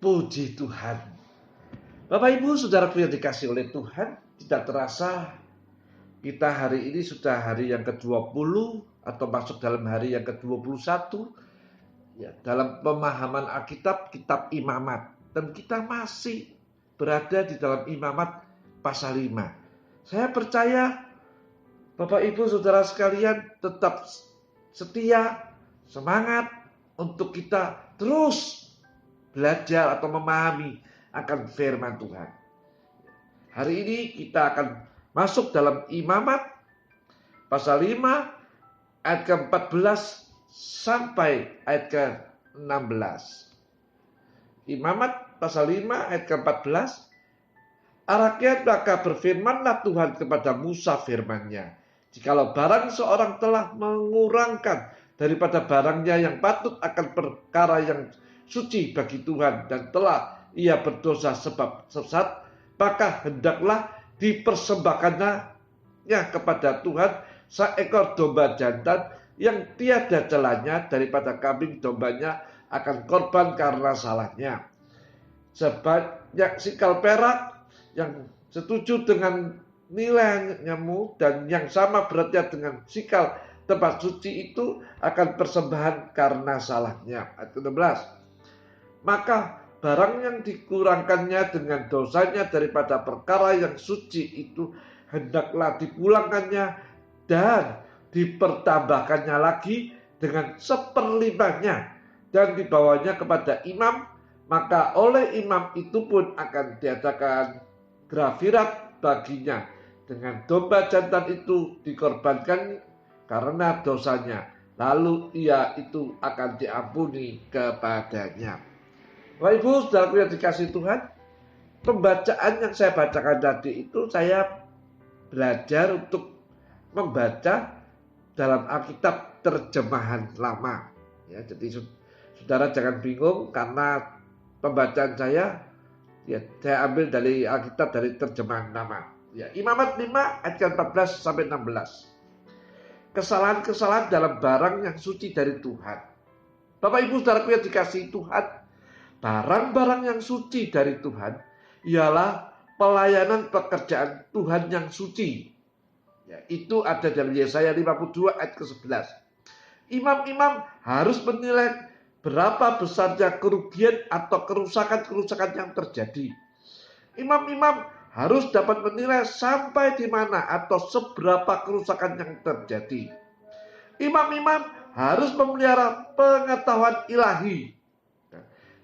Puji Tuhan. Bapak Ibu Saudaraku yang dikasihi oleh Tuhan, tidak terasa kita hari ini sudah hari yang ke-20 atau masuk dalam hari yang ke-21 ya, dalam pemahaman Alkitab, kitab Imamat, dan kita masih berada di dalam Imamat pasal 5. Saya percaya Bapak Ibu Saudara sekalian tetap setia, semangat untuk kita terus belajar atau memahami akan firman Tuhan. Hari ini kita akan masuk dalam Imamat pasal 5 ayat ke-14 sampai ayat ke-16. Imamat pasal 5 ayat ke-14. Rakyat maka berfirmanlah Tuhan kepada Musa firman-Nya, jikalau barang seorang telah mengurangkan daripada barangnya yang patut akan perkara yang suci bagi Tuhan dan telah ia berdosa sebab sesat, maka hendaklah dipersembahkannya kepada Tuhan seekor domba jantan yang tiada celanya daripada kambing dombanya akan korban karena salahnya. Sebanyak sikal perak yang setuju dengan nilaimu dan yang sama beratnya dengan sikal tempat suci itu akan persembahan karena salahnya. Ayat 16. Maka barang yang dikurangkannya dengan dosanya daripada perkara yang suci itu hendaklah dipulangkannya dan dipertambahkannya lagi dengan 1/5 dan dibawanya kepada imam, maka oleh imam itu pun akan diadakan grafirat baginya dengan domba jantan itu dikorbankan karena dosanya, lalu ia itu akan diampuni kepadanya. Bapak Ibu Saudaraku yang dikasihi Tuhan, pembacaan yang saya bacakan tadi itu saya belajar untuk membaca dalam Alkitab terjemahan lama. Ya, jadi saudara jangan bingung karena pembacaan saya ambil dari Alkitab dari terjemahan lama. Ya, Imamat 5 ayat 14 sampai 16. Kesalahan-kesalahan dalam barang yang suci dari Tuhan. Bapak Ibu Saudaraku yang dikasihi Tuhan, barang-barang yang suci dari Tuhan ialah pelayanan pekerjaan Tuhan yang suci. Ya, itu ada dalam Yesaya 52 ayat ke-11. Imam-imam harus menilai berapa besarnya kerugian atau kerusakan-kerusakan yang terjadi. Imam-imam harus dapat menilai sampai di mana atau seberapa kerusakan yang terjadi. Imam-imam harus memelihara pengetahuan ilahi.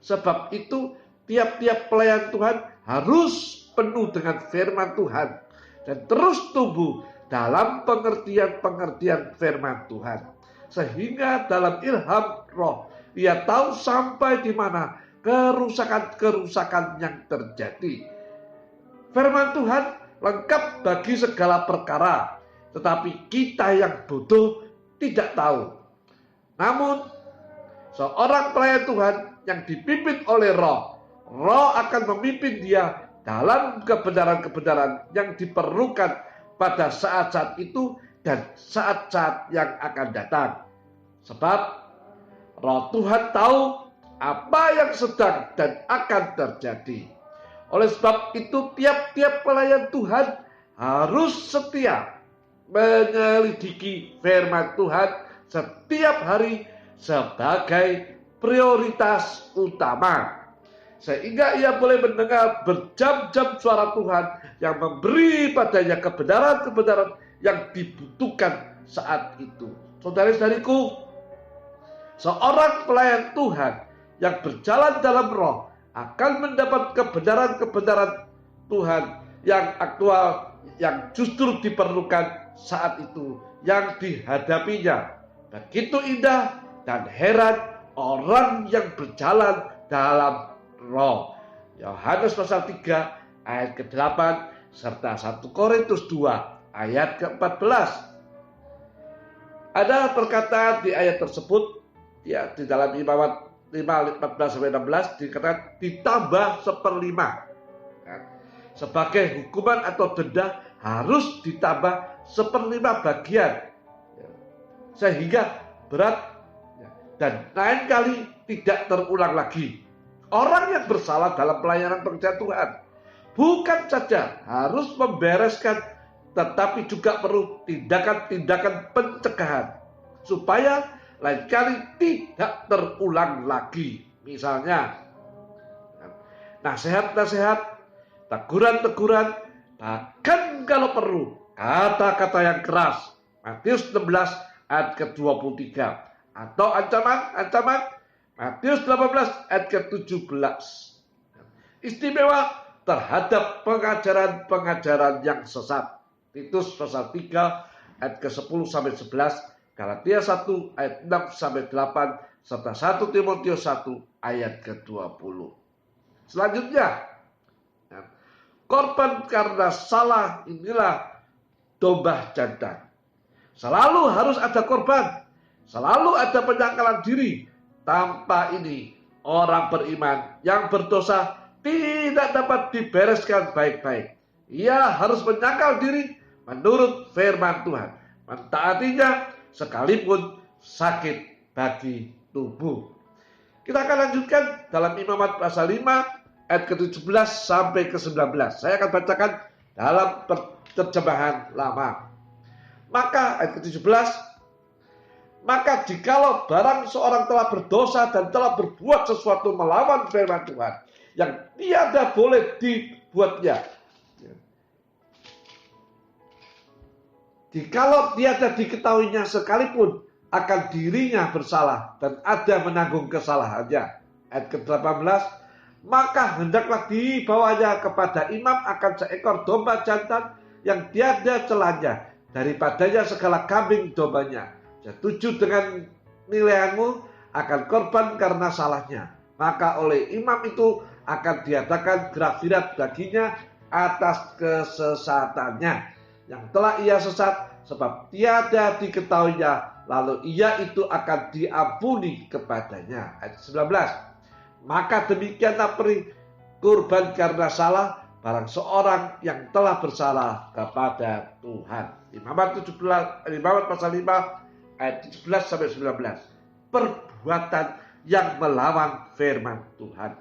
Sebab itu tiap-tiap pelayan Tuhan harus penuh dengan firman Tuhan dan terus tumbuh dalam pengertian-pengertian firman Tuhan. Sehingga dalam ilham roh ia tahu sampai di mana kerusakan-kerusakan yang terjadi. Firman Tuhan lengkap bagi segala perkara, tetapi kita yang bodoh tidak tahu. Namun seorang pelayan Tuhan yang dipimpin oleh roh akan memimpin dia dalam kebenaran-kebenaran yang diperlukan pada saat-saat itu dan saat-saat yang akan datang. Sebab roh Tuhan tahu apa yang sedang dan akan terjadi. Oleh sebab itu tiap-tiap pelayan Tuhan harus setia menyelidiki firman Tuhan setiap hari sebagai prioritas utama, sehingga ia boleh mendengar berjam-jam suara Tuhan yang memberi padanya kebenaran-kebenaran yang dibutuhkan saat itu. Saudara-saudariku, seorang pelayan Tuhan yang berjalan dalam roh akan mendapat kebenaran-kebenaran Tuhan yang aktual, yang justru diperlukan saat itu, yang dihadapinya. Begitu indah dan heran orang yang berjalan dalam roh. Yohanes pasal 3 ayat ke-8 serta 1 Korintus 2 ayat ke-14. Ada perkataan di ayat tersebut ya, di dalam Imamat 5:14-16 dikatakan ditambah 1/5. Sebagai hukuman atau denda harus ditambah 1/5 bagian, sehingga berat dan lain kali tidak terulang lagi. orang yang bersalah dalam pelayanan pekerjaan Tuhan. Bukan saja harus membereskan, tetapi juga perlu tindakan-tindakan pencegahan supaya lain kali tidak terulang lagi. Misalnya nasihat-nasihat, teguran-teguran, bahkan kalau perlu kata-kata yang keras. Matius 16 ayat ke-23 atau ancaman-ancaman Matius 18 ayat ke-17. Istimewa terhadap pengajaran-pengajaran yang sesat. Titus pasal 3 ayat ke-10 sampai 11, Galatia 1 ayat 6 sampai 8, serta 1 Timotius 1 ayat ke-20. Selanjutnya, korban karena salah inilah domba jantan. Selalu harus ada korban, selalu ada penyangkalan diri. Tanpa ini, orang beriman yang berdosa tidak dapat dibereskan baik-baik. Ia harus menyangkal diri menurut firman Tuhan, mentaatinya sekalipun sakit bagi tubuh. Kita akan lanjutkan dalam Imamat pasal 5 ayat ke-17 sampai ke-19. Saya akan bacakan dalam terjemahan lama. Maka ayat ke-17, maka jikalau barang seorang telah berdosa dan telah berbuat sesuatu melawan firman Tuhan yang tiada boleh dibuatnya, jikalau tiada diketahuinya sekalipun akan dirinya bersalah dan ada menanggung kesalahannya. Ayat ke-18, maka hendaklah dibawanya kepada imam akan seekor domba jantan yang tiada celahnya, daripadanya segala kambing dombanya. Setuju dengan nilaianmu akan korban karena salahnya, maka oleh imam itu akan diadakan gerak-gerak baginya atas kesesatannya yang telah ia sesat, sebab tiada diketahuinya, lalu ia itu akan diampuni kepadanya. Ayat 19, maka demikianlah kurban karena salah barang seorang yang telah bersalah kepada Tuhan. Imamat pasal 5 ayat 17 sampai 19. Perbuatan yang melawan firman Tuhan.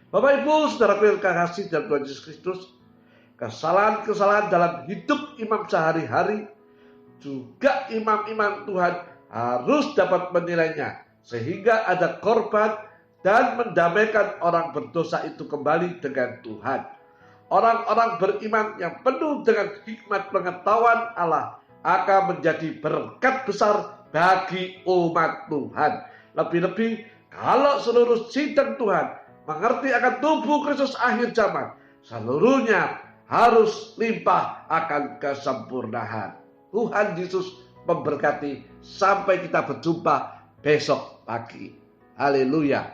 Bapak Ibu, saudara yang kasih dalam Tuhan Yesus Kristus, kesalahan-kesalahan dalam hidup imam sehari-hari juga imam-imam Tuhan harus dapat menilainya, sehingga ada korban dan mendamaikan orang berdosa itu kembali dengan Tuhan. Orang-orang beriman yang penuh dengan hikmat pengetahuan Allah akan menjadi berkat besar bagi umat Tuhan. Lebih-lebih kalau seluruh sidang Tuhan mengerti akan tubuh Kristus akhir zaman, seluruhnya harus limpah akan kesempurnaan. Tuhan Yesus memberkati. Sampai kita berjumpa besok pagi. Haleluya.